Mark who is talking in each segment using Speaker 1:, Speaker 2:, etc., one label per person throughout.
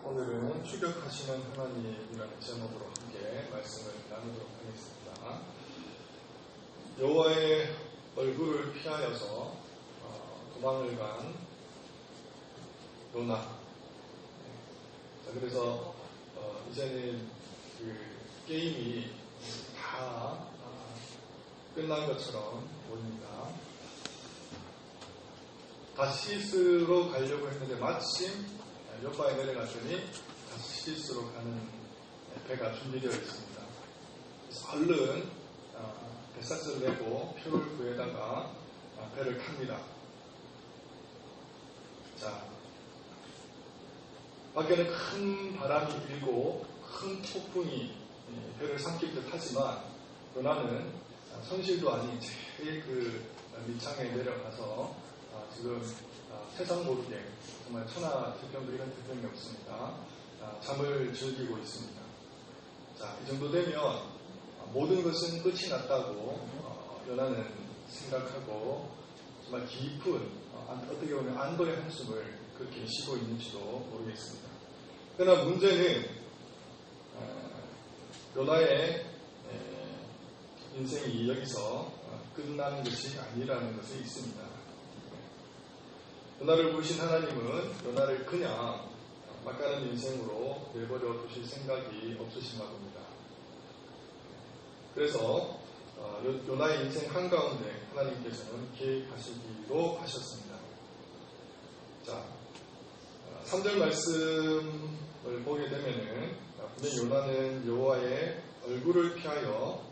Speaker 1: 오늘은 추격하시는 하나님이라는 제목으로 함께 말씀을 나누도록 하겠습니다. 여호와의 얼굴을 피하여서 도망을 간 요나. 그래서 이제는 그 게임이 다 끝난 것처럼 보입니다. 다시스로 가려고 했는데 마침 요파에 내려갔더니 다시스로 가는 배가 준비되어 있습니다. 그래서 얼른 배삭스를 내고 표를 구해다가 배를 탑니다. 자, 밖에는 큰 바람이 일고 큰 폭풍이 배를 삼킬 듯 하지만 요나는 선실도 아닌 제일 그 밑창에 내려가서 지금 세상 모르게 정말 천하태평도 이런 태평이 없습니다. 잠을 즐기고 있습니다. 자, 이 정도 되면 모든 것은 끝이 났다고 요나는 생각하고 정말 깊은 어떻게 보면 안도의 한숨을 그렇게 쉬고 있는지도 모르겠습니다. 그러나 문제는 요나의 인생이 여기서 끝나는 것이 아니라는 것이 있습니다. 요나를 부르신 하나님은 요나를 그냥 막가는 인생으로 내버려 두실 생각이 없으신가 봅니다. 그래서 요나의 인생 한가운데 하나님께서는 계획하시기로 하셨습니다. 자, 3절 말씀을 보게 되면은 분명히 요나는 여호와의 얼굴을 피하여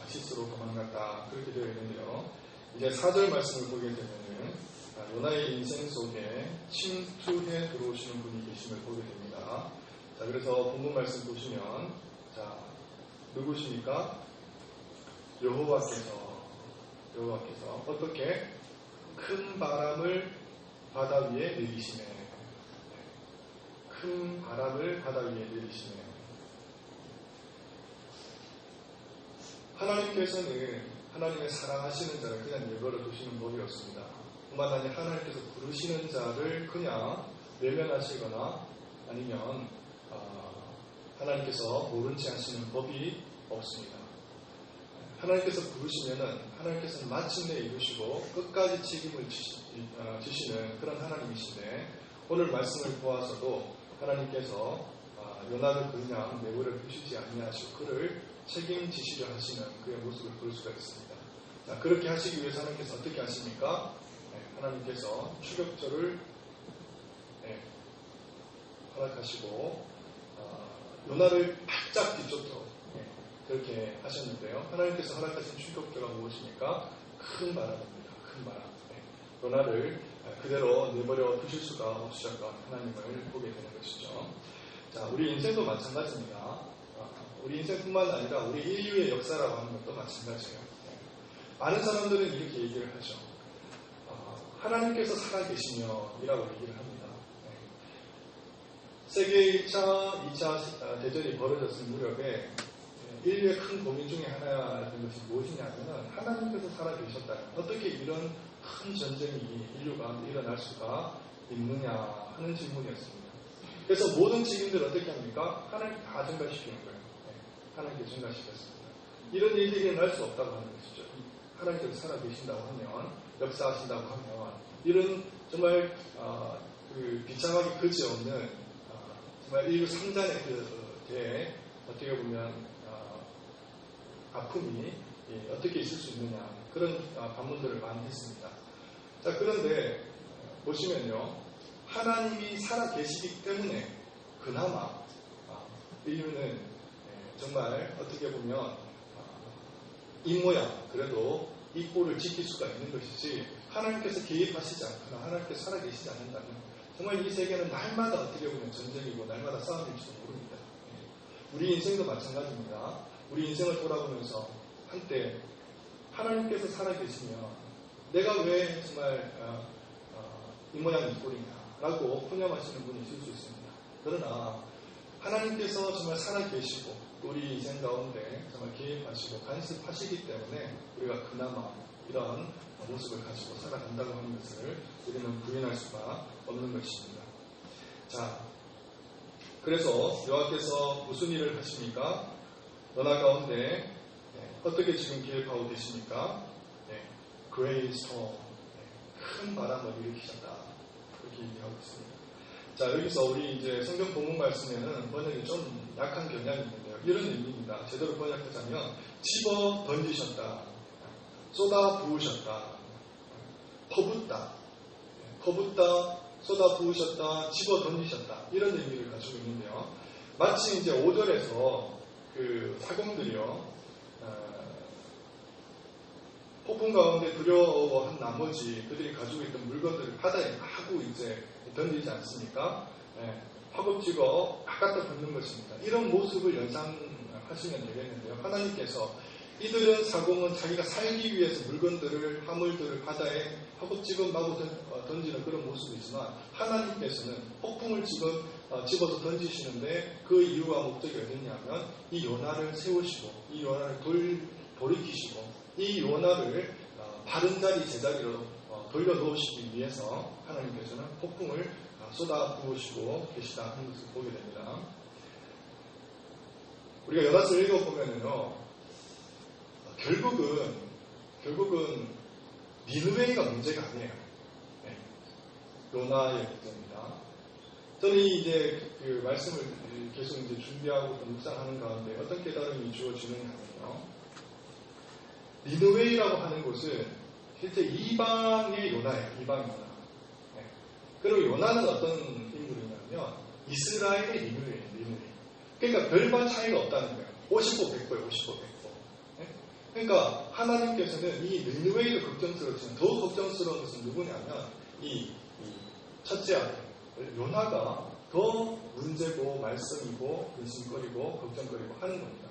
Speaker 1: 다시스로 도망갔다 그렇게 되어 있는데요. 이제 4절 말씀을 보게 되면은 요나의 인생 속에 침투해 들어오시는 분이 계심을 보게 됩니다. 자, 그래서 본문 말씀 보시면, 자, 누구십니까? 여호와께서 어떻게 큰 바람을 바다 위에 내리시네. 큰 바람을 바다 위에 내리시네. 하나님께서는 하나님의 사랑하시는 자를 그냥 내버려 두시는 법이 없습니다. 뿐만 아니라 하나님께서 부르시는 자를 그냥 외면하시거나 아니면 하나님께서 모른 채 하시는 법이 없습니다. 하나님께서 부르시면은 하나님께서는 마침내 이루시고 끝까지 책임을 지시는 그런 하나님이신데 오늘 말씀을 보아서도 하나님께서 요나를 그냥 내버려 두시지 아니하시고 그를 책임지시려 하시는 그의 모습을 볼 수가 있습니다. 자, 그렇게 하시기 위해서 하나님께서 어떻게 하십니까? 하나님께서 추격절을 허락하시고 요나를 바짝 뒤쫓도록 그렇게 하셨는데요. 하나님께서 허락하신 추격절가 무엇입니까? 큰 바람입니다. 큰 바람. 요나를 그대로 내버려 두실 수가 없으셨던 하나님을 보게 되는 것이죠. 자, 우리 인생도 마찬가지입니다. 우리 인생뿐만 아니라 우리 인류의 역사라고 하는 것도 마찬가지예요. 많은 사람들은 이렇게 얘기를 하죠. 하나님께서 살아계시며 이라고 얘기를 합니다. 세계 1차, 2차 대전이 벌어졌을 무렵에 인류의 큰 고민 중에 하나였던 것이 무엇이냐면 하나님께서 살아계셨다. 어떻게 이런 큰 전쟁이 인류 가운데 일어날 수가 있느냐 하는 질문이었습니다. 그래서 모든 지인들 어떻게 합니까? 하나님께 다 전가시키는 거예요. 하나님께 전가시켰습니다. 이런 일들이 일어날 수 없다고 하는 것이죠. 하나님께서 살아계신다고 하면 역사하신다고 하면 이런 정말 그 비참하게 그지없는 정말 인류 3잔의 그 어떻게 보면 아픔이 어떻게 있을 수 있느냐 그런 반문들을 많이 했습니다. 자, 그런데 보시면요 하나님이 살아계시기 때문에 그나마 인류는 정말 어떻게 보면 입모양 그래도 이 꼴을 지킬 수가 있는 것이지 하나님께서 개입하시지 않거나 하나님께서 살아계시지 않는다면 정말 이 세계는 날마다 어떻게 보면 전쟁이고 날마다 싸움일지도 모릅니다. 우리 인생도 마찬가지입니다. 우리 인생을 돌아보면서 한때 하나님께서 살아계시면 내가 왜 정말 이 모양 이 꼴이냐 라고 포념하시는 분이 있을 수 있습니다. 그러나 하나님께서 정말 살아계시고 우리 인생 가운데 정말 개입하시고 간섭하시기 때문에 우리가 그나마 이런 모습을 가지고 살아간다고 하는 것을 우리는 부인할 수가 없는 것입니다. 자, 그래서 여호와께서 무슨 일을 하십니까? 요나 가운데 어떻게 지금 계획하고 계십니까? Great storm, 큰 바람을 일으키셨다. 그렇게 얘기하고 있습니다. 자, 여기서 우리 이제 성경 본문 말씀에는 번역이 좀 약한 경향이 있는데요. 이런 의미입니다. 제대로 번역하자면 집어 던지셨다, 쏟아 부으셨다, 퍼붓다, 쏟아 부으셨다, 집어 던지셨다, 이런 의미를 가지고 있는데요. 마치 이제 5절에서 그 사공들이요, 폭풍 가운데 두려워한 나머지 그들이 가지고 있던 물건들을 바다에 마구 이제 던지지 않습니까? 허겁지겁 갖다 던는 것입니다. 이런 모습을 연상하시면 되겠는데요. 하나님께서 이들은 사공은 자기가 살기 위해서 물건들을, 화물들을 바다에 허겁지겁 마구 던지는 그런 모습이지만 하나님께서는 폭풍을 지금 집어서 던지시는데 그 이유와 목적이 어디냐면 이 요나를 세우시고 이 요나를 돌이키시고 이 요나를 바른 자리 제자리로 돌려놓으시기 위해서 하나님께서는 폭풍을 쏟아 부으시고 계시다 하는 것을 보게 됩니다. 우리가 요나서를 읽어보면요, 결국은 니느웨이가 문제가 아니에요. 요나의 문제입니다. 저는 이제 그 말씀을 계속 이제 준비하고 묵상하는 가운데 어떤 깨달음이 주어지느냐 하면요, 니느웨이라고 하는 곳은 실제 이방의 요나예요. 이방의 요나. 그리고 요나는 어떤 인물이냐면 이스라엘의 니느웨이. 그러니까 별반 차이가 없다는 거예요. 50보 100보예요. 50보 100보. 그러니까 하나님께서는 이 니느웨이도 걱정스럽지만 더 걱정스러운 것은 누구냐면 이 첫째 아들 요나가 더 문제고 말썽이고 근심거리고 걱정거리고 하는 겁니다.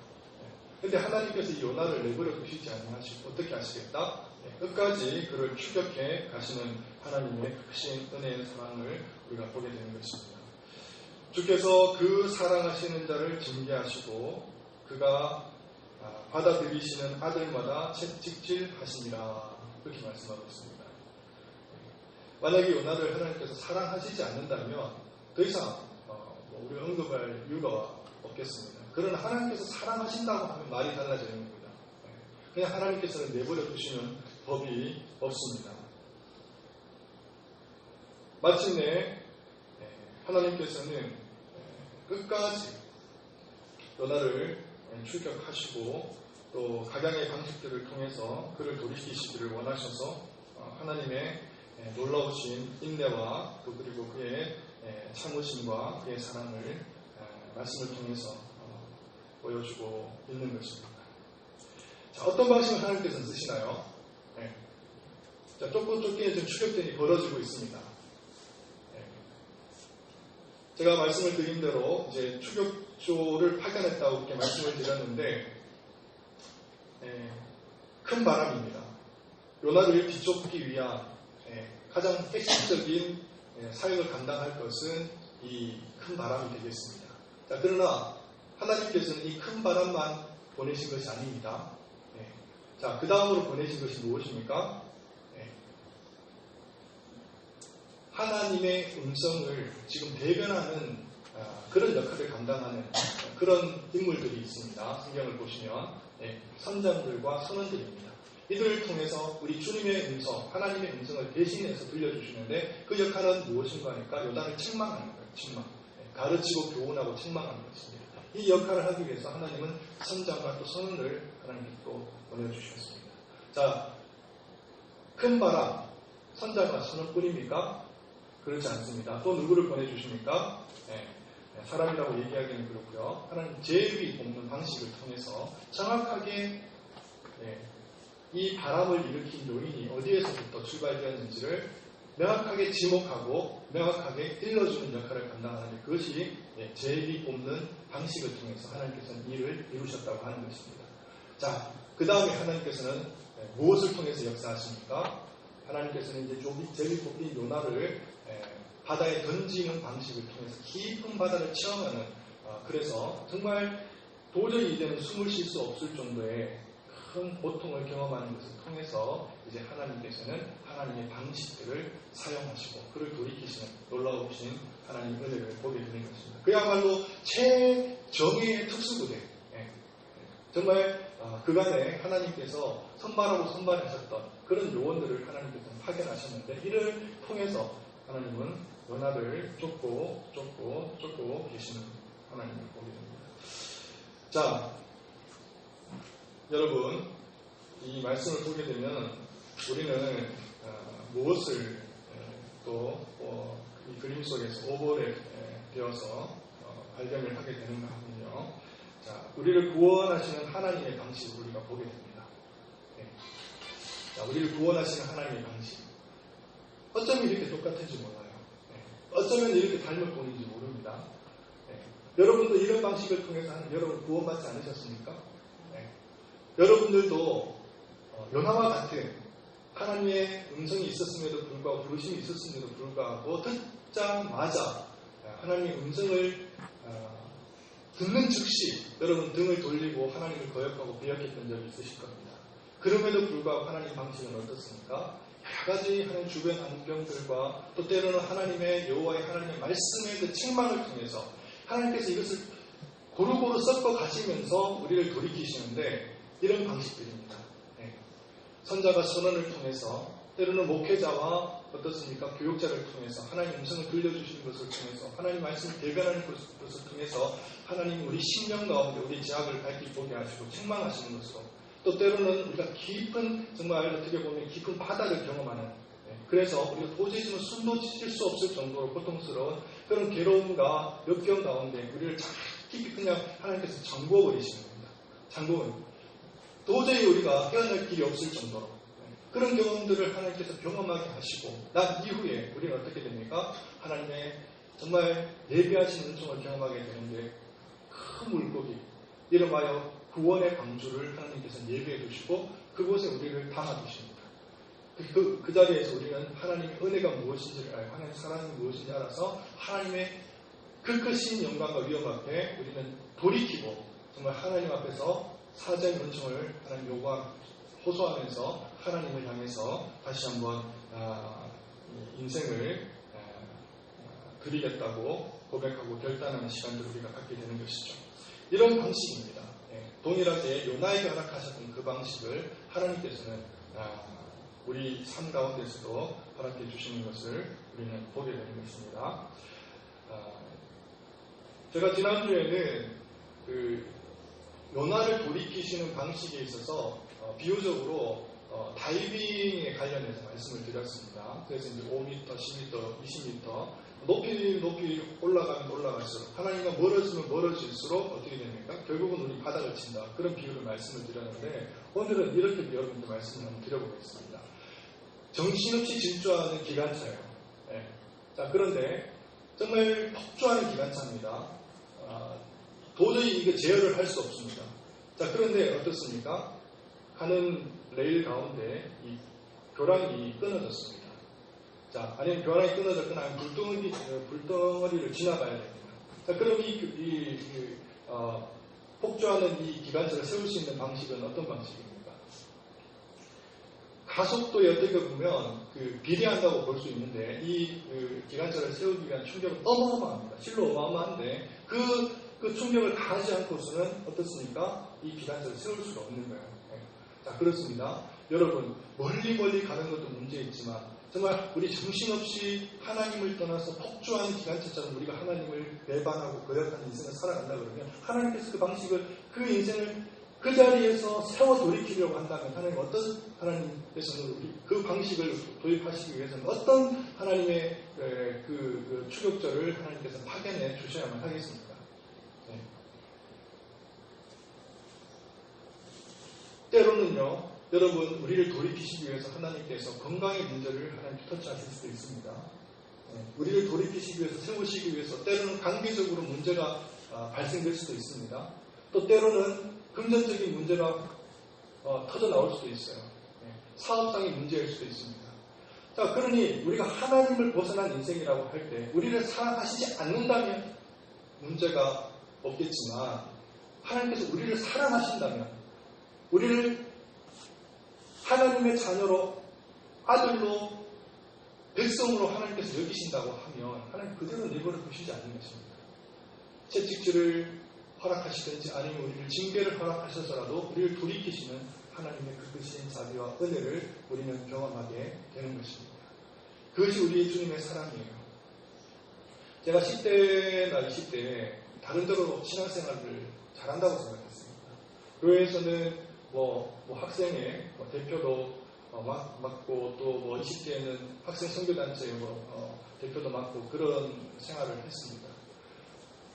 Speaker 1: 그런데 하나님께서 이 요나를 내버려 두시지 아니하시고 어떻게 하시겠다? 끝까지 그를 추격해 가시는 하나님의 크신 은혜의 사랑을 우리가 보게 되는 것입니다. 주께서 그 사랑하시는 자를 징계하시고 그가 받아들이시는 아들마다 채찍질하시니라, 그렇게 말씀하고 있습니다. 만약에 요나를 하나님께서 사랑하시지 않는다면 더 이상 우리 언급할 이유가 없겠습니다. 그러나 하나님께서 사랑하신다고 하면 말이 달라지는 겁니다. 그냥 하나님께서는 내버려 두시는 법이 없습니다. 마침내 하나님께서는 끝까지 요나를 출격하시고 또 각양의 방식들을 통해서 그를 돌이키시기를 원하셔서 하나님의 놀라우신 인내와 또 그리고 그의 참으심과 그의 사랑을 말씀을 통해서 보여주고 있는 것입니다. 자, 어떤 방식을 하나님께서 쓰시나요? 자, 쫓기에 좀 추격전이 벌어지고 있습니다. 제가 말씀을 드린 대로 이제 추격조를 파견했다고 이렇게 말씀을 드렸는데 큰 바람입니다. 요나를 뒤쫓기 위한 가장 핵심적인 사역을 감당할 것은 이 큰 바람이 되겠습니다. 자, 그러나 하나님께서는 이 큰 바람만 보내신 것이 아닙니다. 자, 그 다음으로 보내신 것이 무엇입니까? 하나님의 음성을 지금 대변하는 그런 역할을 감당하는 그런 인물들이 있습니다. 성경을 보시면 선장들과 선원들입니다. 이들을 통해서 우리 주님의 음성, 하나님의 음성을 대신해서 들려주시는데 그 역할은 무엇인가 하니까 요나를 책망하는 거예요. 책망. 가르치고 교훈하고 책망하는 것입니다. 이 역할을 하기 위해서 하나님은 선장과 또 선원을 하나님께 또 보내주셨습니다. 자, 큰 바람, 선장과 선원뿐입니까? 그렇지 않습니다. 또 누구를 보내주십니까? 사람이라고 얘기하기는 그렇고요. 하나님 제위 뽑는 방식을 통해서 정확하게 이 바람을 일으킨 요인이 어디에서부터 출발되었는지를 명확하게 지목하고 명확하게 일러주는 역할을 감당하는 그것이 제비 뽑는 방식을 통해서 하나님께서는 일을 이루셨다고 하는 것입니다. 자, 그 다음에 하나님께서는 무엇을 통해서 역사하십니까? 하나님께서는 이제 제비 뽑힌 요나를 바다에 던지는 방식을 통해서 깊은 바다를 체험하는, 그래서 정말 도저히 이제는 숨을 쉴 수 없을 정도의 큰 고통을 경험하는 것을 통해서 이제 하나님께서는 하나님의 방식들을 사용하시고 그를 돌이키시는 놀라우신 하나님의 은혜를 보게 되는 것입니다. 그야말로 최정의의 특수부대. 정말 그간에 하나님께서 선발하고 선발하셨던 그런 요원들을 하나님께서 파견하셨는데 이를 통해서 하나님은 연합을 쫓고 계시는 하나님을 보게 됩니다. 자, 여러분 이 말씀을 보게 되면 우리는 무엇을 또 이 그림 속에서 오버랩 되어서 발견을 하게 되는가 하면요. 자, 우리를 구원하시는 하나님의 방식을 우리가 보게 됩니다. 자, 우리를 구원하시는 하나님의 방식. 어쩌면 이렇게 똑같은지 몰라요. 어쩌면 이렇게 닮을 뿐인지 모릅니다. 여러분도 이런 방식을 통해서 여러분 구원받지 않으셨습니까? 여러분들도 요나와 같은 하나님의 음성이 있었음에도 불구하고 부르심이 있었음에도 불구하고 듣자마자 하나님의 음성을 듣는 즉시 여러분 등을 돌리고 하나님을 거역하고 배역했던 적이 있으실 겁니다. 그럼에도 불구하고 하나님 방식은 어떻습니까? 여러 가지 하나님 주변 환경들과 또 때로는 하나님의 여호와의 하나님의 말씀의 그 책망을 통해서 하나님께서 이것을 고루고루 섞어 가시면서 우리를 돌이키시는데 이런 방식들입니다. 선자가 선언을 통해서 때로는 목회자와 어떻습니까? 교육자를 통해서 하나님 음성을 들려주시는 것을 통해서 하나님 말씀을 대변하는 것을 통해서 하나님 우리 심령 가운데 우리 제약을 밝히 보게 하시고 책망하시는 것으로 또 때로는 우리가 깊은 정말 어떻게 보면 깊은 바다를 경험하는 그래서 우리가 도저히 숨도 쉴 수 없을 정도로 고통스러운 그런 괴로움과 역경 가운데 우리를 깊이 그냥 하나님께서 잠궈 버리시는 겁니다. 잠궈 도저히 우리가 헤어날 길이 없을 정도로 그런 경험들을 하나님께서 경험하게 하시고 난 이후에 우리는 어떻게 됩니까? 하나님의 정말 예비하신 은총을 경험하게 되는데 큰 물고기 이름하여 구원의 방주를 하나님께서 예비해 두시고 그곳에 우리를 담아 두십니다. 그 자리에서 우리는 하나님의 은혜가 무엇인지를 알고 하나님의 사랑이 무엇인지 알아서 하나님의 그 크신 영광과 위엄 앞에 우리는 돌이키고 정말 하나님 앞에서 사자의 은총을 하나님 호소하면서 하나님을 향해서 다시 한번 인생을 드리겠다고 고백하고 결단하는 시간들을 우리가 갖게 되는 것이죠. 이런 방식입니다. 동일하게 요나에게 허락하셨던 그 방식을 하나님께서는 우리 삶 가운데서도 허락해 주시는 것을 우리는 보게 되는 것입니다. 제가 지난주에는 요나를 돌이키시는 방식에 있어서 비유적으로 다이빙에 관련해서 말씀을 드렸습니다. 그래서 이제 5m, 10m, 20m 높이 올라가면 올라갈수록 하나님과 멀어지면 멀어질수록 어떻게 됩니까? 결국은 우리 바닥을 친다. 그런 비유를 말씀을 드렸는데 오늘은 이렇게 여러분들 말씀을 한번 드려보겠습니다. 정신없이 질주하는 기관차예요. 자, 그런데 정말 폭주하는 기관차입니다. 도저히 이게 제어를 할 수 없습니다. 자, 그런데 어떻습니까? 가는 레일 가운데 이 교란이 끊어졌습니다. 자, 아니면 교란이 끊어졌거나 아니면 불덩어리를 지나가야 됩니다. 자, 그럼 폭주하는 이 기관차를 세울 수 있는 방식은 어떤 방식입니까? 가속도에 어떻게 보면 비례한다고 볼 수 있는데 이 기관차를 세우기 위한 충격은 어마어마합니다. 실로 어마어마한데 그 충격을 가하지 않고서는 어떻습니까? 이 기관차를 세울 수가 없는 거예요. 자, 그렇습니다. 여러분, 멀리 가는 것도 문제있지만 정말 우리 정신없이 하나님을 떠나서 폭주하는 기관차처럼 우리가 하나님을 배반하고 거역하는 인생을 살아간다 그러면 하나님께서 그 방식을 그 인생을 그 자리에서 세워 돌이키려고 한다면 하나님께서는 그 방식을 도입하시기 위해서는 어떤 하나님의 그 추격자를 하나님께서 파견해 주셔야만 하겠습니까? 때로는요, 여러분, 우리를 돌이키시기 위해서 하나님께서 건강의 문제를 하나님 터치하실 수도 있습니다. 우리를 돌이키시기 위해서, 세우시기 위해서, 때로는 강제적으로 문제가 발생될 수도 있습니다. 또 때로는 금전적인 문제가 터져 나올 수도 있어요. 사업상의 문제일 수도 있습니다. 자, 그러니 우리가 하나님을 벗어난 인생이라고 할 때, 우리를 사랑하시지 않는다면 문제가 없겠지만, 하나님께서 우리를 사랑하신다면, 우리를 하나님의 자녀로, 아들로, 백성으로 하나님께서 여기신다고 하면 하나님 그대로 내버려 두시지 않는 것입니다. 채찍질을 허락하시든지 아니면 우리를 징계를 허락하셔서라도 우리를 돌이키시는 하나님의 그 크신 자비와 은혜를 우리는 경험하게 되는 것입니다. 그것이 우리의 주님의 사랑이에요. 제가 10대나 20대에 다른 데로 신앙생활을 잘한다고 생각했습니다. 교회에서는 학생의 대표도 맡고 또 20대에는 학생 선교단체 대표도 맡고 그런 생활을 했습니다.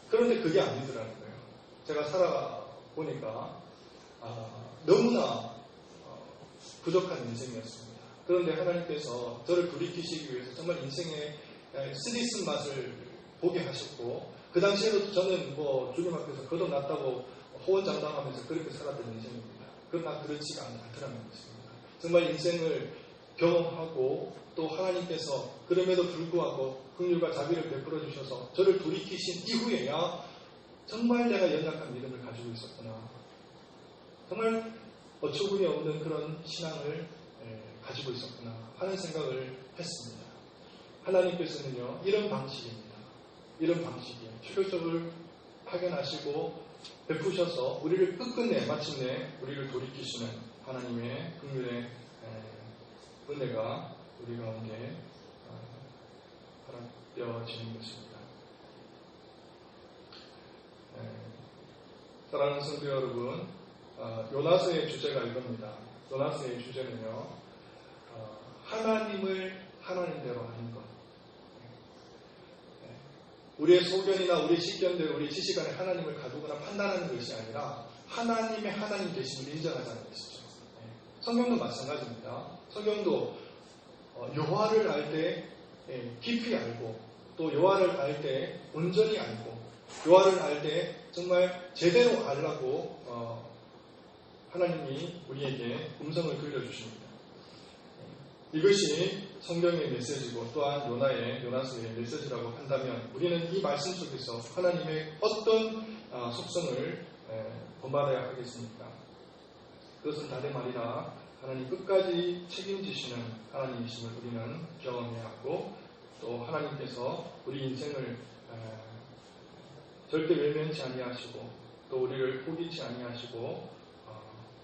Speaker 1: 그런데 그게 아니더라고요. 제가 살아보니까 너무나 부족한 인생이었습니다. 그런데 하나님께서 저를 돌이키시기 위해서 정말 인생의 쓰디쓴 맛을 보게 하셨고, 그 당시에도 저는 주님 앞에서 거둬놨다고 호언장담하면서 그렇게 살았던 인생입니다. 그러나 그렇지가 않더라는 것입니다. 정말 인생을 경험하고 또 하나님께서 그럼에도 불구하고 긍휼과 자비를 베풀어 주셔서 저를 돌이키신 이후에야 정말 내가 연약한 믿음을 가지고 있었구나, 정말 어처구니 없는 그런 신앙을 가지고 있었구나 하는 생각을 했습니다. 하나님께서는요, 이런 방식입니다. 이런 방식이에요. 필요적을 파견하시고 베푸셔서 우리를 끝끝내 마침내 우리를 돌이키시는 하나님의 긍휼의 은혜가 우리 가운데 허락되어지는 것입니다. 사랑하는 성도 여러분, 요나서의 주제가 이겁니다. 요나서의 주제는요, 하나님을 하나님대로 하는 것. 우리의 소견이나 우리의 식견대로 우리의 지식 안에 하나님을 가두거나 판단하는 것이 아니라 하나님의 하나님 되심을 인정하자는 것이죠. 성경도 마찬가지입니다. 성경도 여호와를 알 때 깊이 알고 또 여호와를 알 때 온전히 알고 여호와를 알 때 정말 제대로 알라고 하나님이 우리에게 음성을 들려주십니다. 이것이 성경의 메시지고 또한 요나서의 메시지라고 한다면 우리는 이 말씀 속에서 하나님의 어떤 속성을 본받아야 하겠습니까? 그것은 다름 아니라 하나님 끝까지 책임지시는 하나님이심을 우리는 경험해야 하고, 또 하나님께서 우리 인생을 절대 외면치 아니하시고 또 우리를 포기치 아니하시고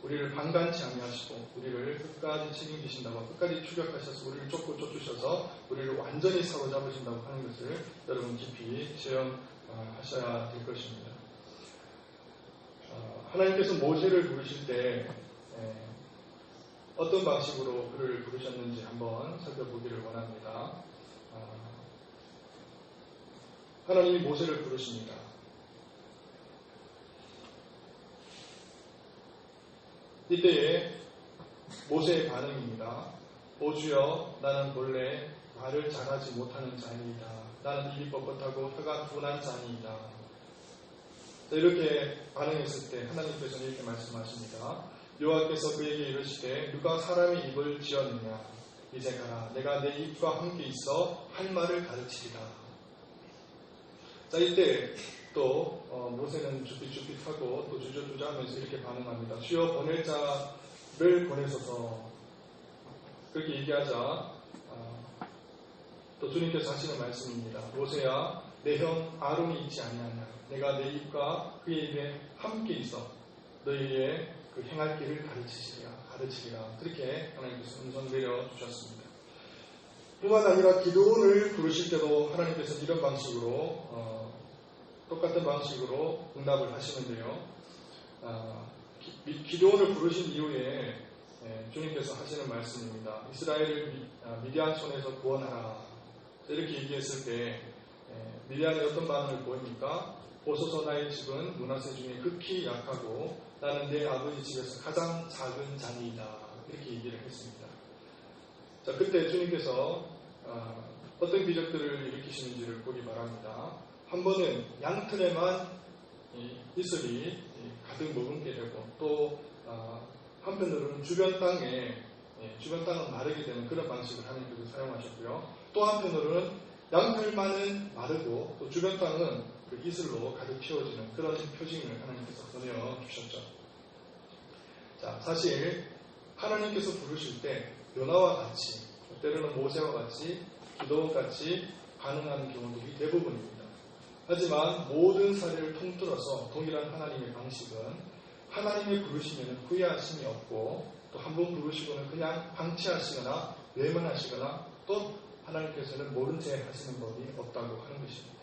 Speaker 1: 우리를 방관치 아니하시고 우리를 끝까지 책임지신다고, 끝까지 추격하셔서 우리를 쫓고 쫓으셔서 우리를 완전히 사로잡으신다고 하는 것을 여러분 깊이 체험하셔야 될 것입니다. 하나님께서 모세를 부르실 때 어떤 방식으로 그를 부르셨는지 한번 살펴보기를 원합니다. 하나님이 모세를 부르십니다. 이때에 모세의 반응입니다. 오 주여, 나는 본래 말을 잘하지 못하는 자니이다. 나는 입이 뻣뻣하고 혀가 둔한 자니이다. 이렇게 반응했을 때 하나님께서는 이렇게 말씀하십니다. 여호와께서 그에게 이르시되 누가 사람의 입을 지었느냐, 이제 가라. 내가 내 입과 함께 있어 할 말을 가르치리라. 자, 이때 또 모세는 쭈삣쭈삣하고 또 주저주저하면서 이렇게 반응합니다. 주여, 보낼 자를 보내소서. 그렇게 얘기하자 또 주님께서 하시는 말씀입니다. 모세야, 내 형 아론이 있지 아니하냐. 내가 내 입과 그의 입에 함께 있어 너희의 그 행할 길을 가르치리라. 그렇게 하나님께서 음성 내려주셨습니다. 뿐만 아니라 기도원을 부르실 때도 하나님께서 이런 방식으로 똑같은 방식으로 응답을 하시는데요. 기도원을 부르신 이후에 주님께서 하시는 말씀입니다. 이스라엘을 미디안 손에서 구원하라. 이렇게 얘기했을 때 미디안이 어떤 반응을 보입니까? 보소서, 나의 집은 므낫세 중에 극히 약하고 나는 내 아버지 집에서 가장 작은 자니이다. 이렇게 얘기를 했습니다. 자, 그때 주님께서 어떤 기적들을 일으키시는지를 보기 바랍니다. 한 번은 양털에만 이슬이 가득 머금게 되고, 또 한편으로는 주변 땅은 마르게 되는 그런 방식을 하나님께서 사용하셨고요. 또 한편으로는 양털만은 마르고 또 주변 땅은 그 이슬로 가득 채워지는 그런 표징을 하나님께서 보내주셨죠. 자, 사실 하나님께서 부르실 때 요나와 같이, 때로는 모세와 같이, 기도원 같이 반응하는 경우들이 대부분입니다. 하지만 모든 사례를 통틀어서 동일한 하나님의 방식은 하나님의 부르시면 후회하심이 없고, 또 한 번 부르시고는 그냥 방치하시거나 외면하시거나, 또 하나님께서는 모른 채 하시는 법이 없다고 하는 것입니다.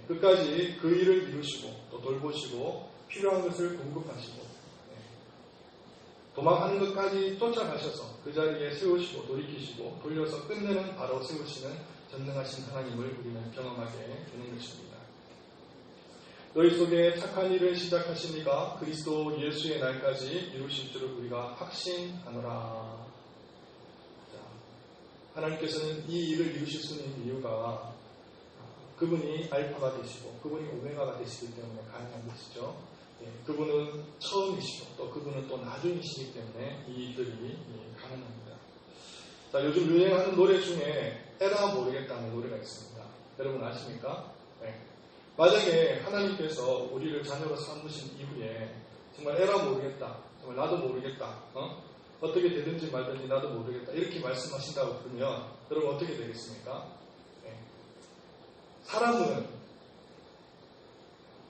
Speaker 1: 끝까지 그 일을 이루시고 또 돌보시고 필요한 것을 공급하시고 도망하는 것까지 쫓아가셔서 그 자리에 세우시고 돌이키시고 돌려서 끝내는 바로 세우시는 전능하신 하나님을 우리는 경험하게 되는 것입니다. 너희 속에 착한 일을 시작하시니가 그리스도 예수의 날까지 이루실 줄을 우리가 확신하노라. 하나님께서는 이 일을 이루실 수 있는 이유가 그분이 알파가 되시고 그분이 오메가가 되시기 때문에 가능한 것이죠. 그분은 처음이시고 또 그분은 또 나중이시기 때문에 이 일들이 가능합니다. 자, 요즘 유행하는 노래 중에 에라 모르겠다는 노래가 있습니다. 여러분 아십니까? 만약에 하나님께서 우리를 자녀로 삼으신 이후에 정말 에라 모르겠다, 정말 나도 모르겠다, 어떻게 되든지 말든지 나도 모르겠다 이렇게 말씀하신다고 그러면 여러분 어떻게 되겠습니까? 사람은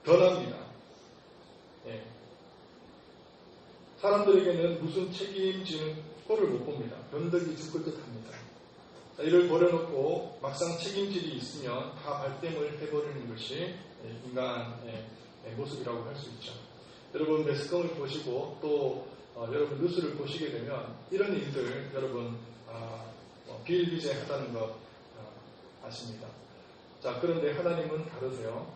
Speaker 1: 변합니다. 사람들에게는 무슨 책임지는 꼴을 못 봅니다. 변덕이 죽을 듯 합니다. 이를 버려놓고 막상 책임질이 있으면 다 발뺌을 해버리는 것이 인간의 모습이라고 할 수 있죠. 여러분 매스컴을 보시고 또 여러분 뉴스를 보시게 되면 이런 일들 여러분 비일비재하다는 것 아십니다. 자, 그런데 하나님은 다르세요.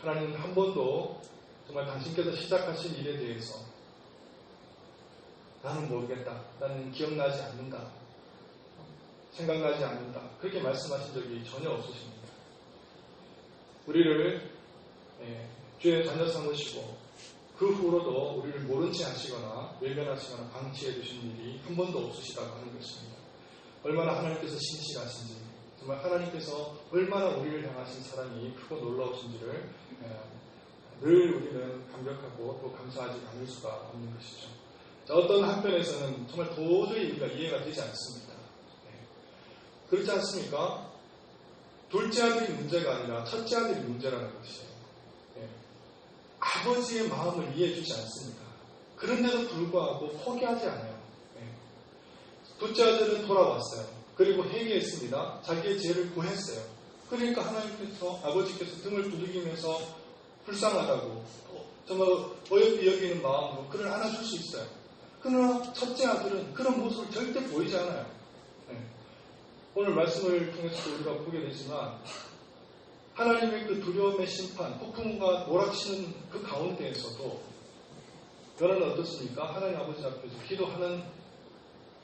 Speaker 1: 하나님은 한 번도 정말 당신께서 시작하신 일에 대해서 나는 모르겠다, 나는 기억나지 않는다, 생각나지 않는다 그렇게 말씀하신 적이 전혀 없으십니다. 우리를 주의 자녀 삼으시고 그 후로도 우리를 모른 채 하시거나 외면하시거나 방치해 두신 일이 한 번도 없으시다고 하는 것입니다. 얼마나 하나님께서 신실하신지, 정말 하나님께서 얼마나 우리를 향하신 사랑이 크고 놀라우신지를 늘 우리는 감격하고 또 감사하지 않을 수가 없는 것이죠. 자, 어떤 한편에서는 정말 도저히 우리가 이해가 되지 않습니다. 그렇지 않습니까? 둘째 아들이 문제가 아니라 첫째 아들이 문제라는 것이에요. 아버지의 마음을 이해해 주지 않습니다. 그런데도 불구하고 포기하지 않아요. 둘째 아들은 돌아왔어요. 그리고 회개했습니다. 자기의 죄를 구했어요. 그러니까 하나님께서, 아버지께서 등을 두들기면서 불쌍하다고 정말 어여삐 여기는 마음으로 그를 안아줄 수 있어요. 그러나 첫째 아들은 그런 모습을 절대 보이지 않아요. 오늘 말씀을 통해서 우리가 보게 되지만 하나님의 그 두려움의 심판, 폭풍과 몰아치는 그 가운데에서도 여러분 어떻습니까? 하나님 아버지 앞에서 기도하는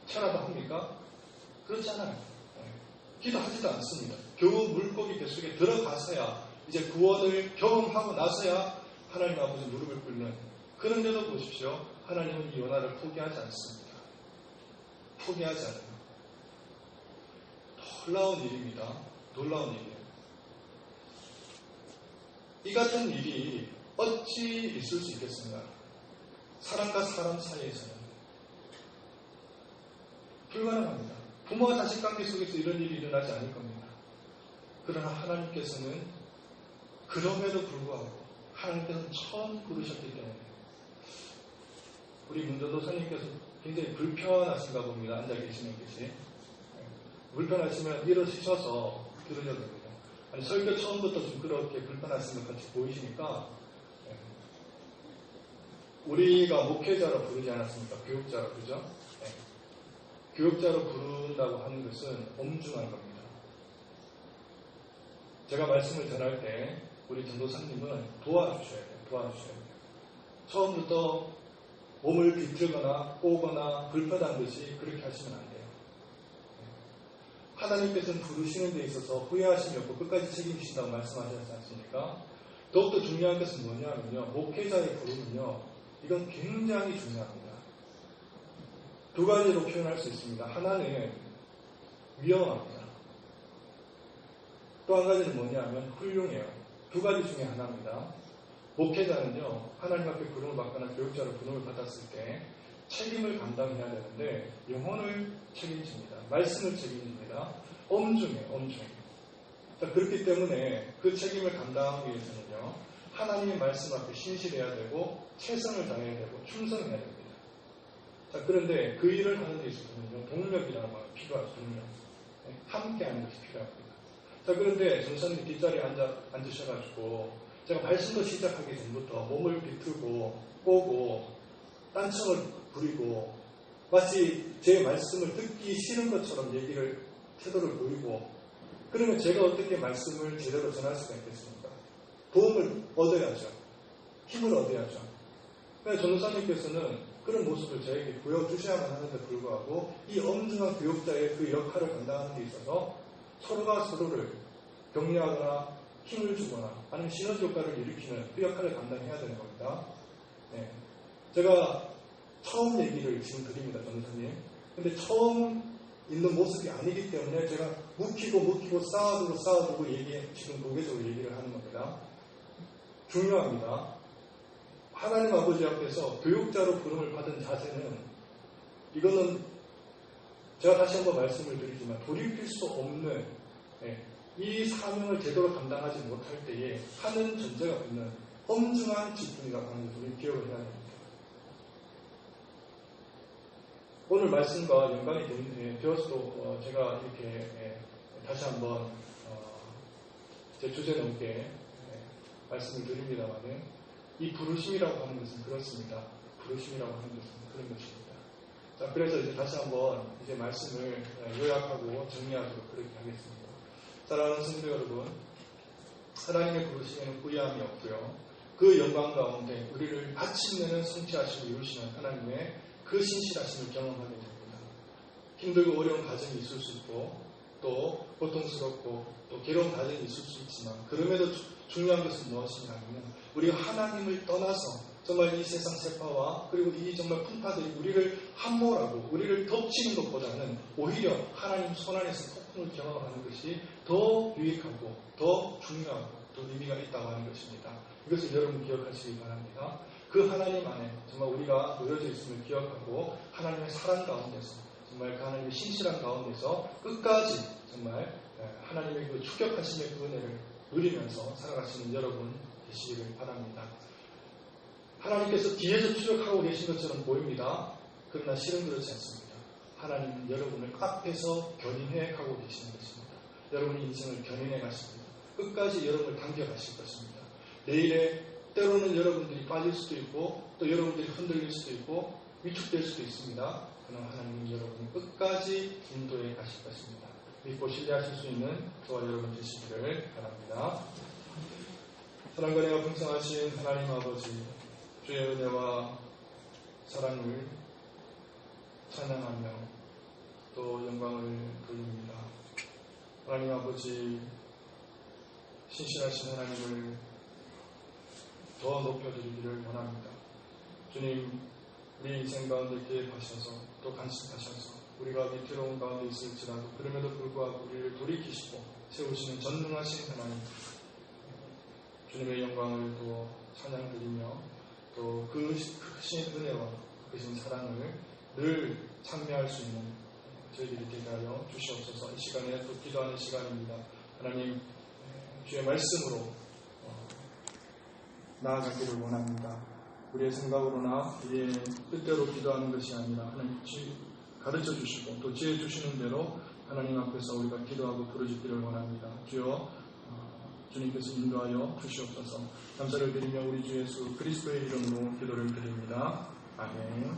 Speaker 1: 체라도 합니까? 그렇지 않아요. 기도하지도 않습니다. 겨우 물고기 뱃속에 들어가서야 이제 구원을 경험하고 나서야 하나님 아버지 무릎을 꿇는, 그런데도 보십시오. 하나님은 이 요나를 포기하지 않습니다. 포기하지 않아요. 놀라운 일입니다. 놀라운 일이에요. 이 같은 일이 어찌 있을 수 있겠습니까? 사람과 사람 사이에서는 불가능합니다. 부모와 자식 관계 속에서 이런 일이 일어나지 않을 겁니다. 그러나 하나님께서는 그럼에도 불구하고 하나님께서는 처음 부르셨기 때문에 우리 문전도 선생님께서 굉장히 불편하신가 봅니다. 앉아 계시는 것이. 불편하시면 일어서셔서 들으셔도 됩니다. 아니, 설교 처음부터 좀 그렇게 불편하신 것 같이 보이시니까 우리가 목회자로 부르지 않았습니까? 교육자로, 그죠? 교육자로 부른다고 하는 것은 엄중한 겁니다. 제가 말씀을 전할 때 우리 전도사님은 도와주셔야 돼요. 도와주셔야 돼요. 처음부터 몸을 비틀거나 꼬거나 불편한 듯이 그렇게 하시면 안 돼요. 하나님께서는 부르시는 데 있어서 후회하심이 없고 끝까지 책임지신다고 말씀하셨지 않습니까? 더욱더 중요한 것은 뭐냐면요, 목회자의 부름은요, 이건 굉장히 중요합니다. 두 가지로 표현할 수 있습니다. 하나는 위험합니다. 또 한 가지는 뭐냐면 훌륭해요. 두 가지 중에 하나입니다. 목회자는요, 하나님 앞에 부름을 받거나 교육자로 부름을 받았을 때 책임을 감당해야 되는데 영혼을 책임집니다. 말씀을 책임집니다. 엄중해. 그렇기 때문에 그 책임을 감당하기 위해서는요, 하나님의 말씀 앞에 신실해야 되고 최선을 다해야 되고 충성해야 됩니다. 자, 그런데 그 일을 하는 데 있어서는요, 동력이라는 말 필요하죠. 동력. 함께하는 것이 필요합니다. 자, 그런데 전사님 뒷자리에 앉으셔가지고 제가 말씀도 시작하기 전부터 몸을 비틀고 꼬고 딴청을 부리고 마치 제 말씀을 듣기 싫은 것처럼 태도를 보이고, 그러면 제가 어떻게 말씀을 제대로 전할 수가 있겠습니까? 도움을 얻어야죠. 힘을 얻어야죠. 그러니까 전도사님께서는 그런 모습을 저에게 보여주셔야만 하는데 불구하고 이 엄중한 교육자의 그 역할을 감당하는 데 있어서 서로가 서로를 격려하거나 힘을 주거나 아니면 시너지 효과를 일으키는 그 역할을 감당해야 되는 겁니다. 네. 제가 처음 얘기를 지금 드립니다, 전도사님. 근데 처음 있는 모습이 아니기 때문에 제가 묵히고 쌓아두고 지금 공개적으로 얘기를 하는 겁니다. 중요합니다. 하나님 아버지 앞에서 교육자로 부름을 받은 자세는, 이거는 제가 다시 한번 말씀을 드리지만 돌이킬 수 없는, 이 사명을 제대로 감당하지 못할 때에 하는 전제가 있는 엄중한 집중이라고 하는 것을 우리 기억을 해야 됩니다. 오늘 말씀과 연관이 되어서도 제가 이렇게 다시 한번 제 주제 넘게 말씀을 드립니다만은, 이 부르심이라고 하는 것은 그렇습니다. 부르심이라고 하는 것은 그런 것입니다. 자, 그래서 이제 다시 한번 이제 말씀을 요약하고 정리하도록 그렇게 하겠습니다. 사랑하는 성도 여러분, 하나님의 부르심에는 구애함이 없고요. 그 영광 가운데 우리를 마침내는 성취하시고 이루시는 하나님의 그 신실하심을 경험하게 됩니다. 힘들고 어려운 과정이 있을 수 있고, 또 고통스럽고 또 괴로운 과정이 있을 수 있지만, 그럼에도 중요한 것은 무엇이냐 하면, 우리가 하나님을 떠나서 정말 이 세상 세파와 그리고 이 정말 풍파들이 우리를 함몰하고 우리를 덮치는 것보다는 오히려 하나님 손 안에서 폭풍을 경험하는 것이 더 유익하고 더 중요하고 더 의미가 있다고 하는 것입니다. 이것을 여러분 기억하시기 바랍니다. 그 하나님 안에 정말 우리가 놓여져 있음을 기억하고 하나님의 사랑 가운데서, 정말 그 하나님의 신실한 가운데서 끝까지 정말 하나님의 그 추격하심의 그 은혜를 누리면서 살아가시는 여러분 되시기를 바랍니다. 하나님께서 뒤에서 추격하고 계신 것처럼 보입니다. 그러나 실은 그렇지 않습니다. 하나님은 여러분을 앞에서 견인해 가고 계시는 것입니다. 여러분의 인생을 견인해 가십니다. 끝까지 여러분을 당겨가실 것입니다. 내일에 때로는 여러분들이 빠질 수도 있고, 또 여러분들이 흔들릴 수도 있고 위축될 수도 있습니다. 그러나 하나님은 여러분을 끝까지 인도해 가실 것입니다. 믿고 신뢰하실 수 있는 저와 여러분 되시기를 바랍니다. 사랑과 은혜가 풍성하신 하나님 아버지, 주의 은혜와 사랑을 찬양하며 또 영광을 돌립니다. 하나님 아버지, 신실하신 하나님을 더 높여드리기를 원합니다. 주님, 우리 인생 가운데 개입하셔서 또 간섭하셔서 우리가 위태로운 가운데 있을지라도 그럼에도 불구하고 우리를 돌이키시고 세우시는 전능하신 하나님, 주님의 영광을 또 찬양드리며 또 그 크신 은혜와 크신 사랑을 늘 참여할 수 있는 저희들이 되게 하여 주시옵소서. 이 시간에 또 기도하는 시간입니다. 하나님, 주의 말씀으로 나아가기를 원합니다. 우리의 생각으로나 우리의 뜻대로 기도하는 것이 아니라 하나님 가르쳐 주시고 또 지혜 주시는 대로 하나님 앞에서 우리가 기도하고 부르짖기를 원합니다. 주여, 주님께서 인도하여 주시옵소서. 감사를 드리며 우리 주 예수 그리스도의 이름으로 기도를 드립니다. 아멘.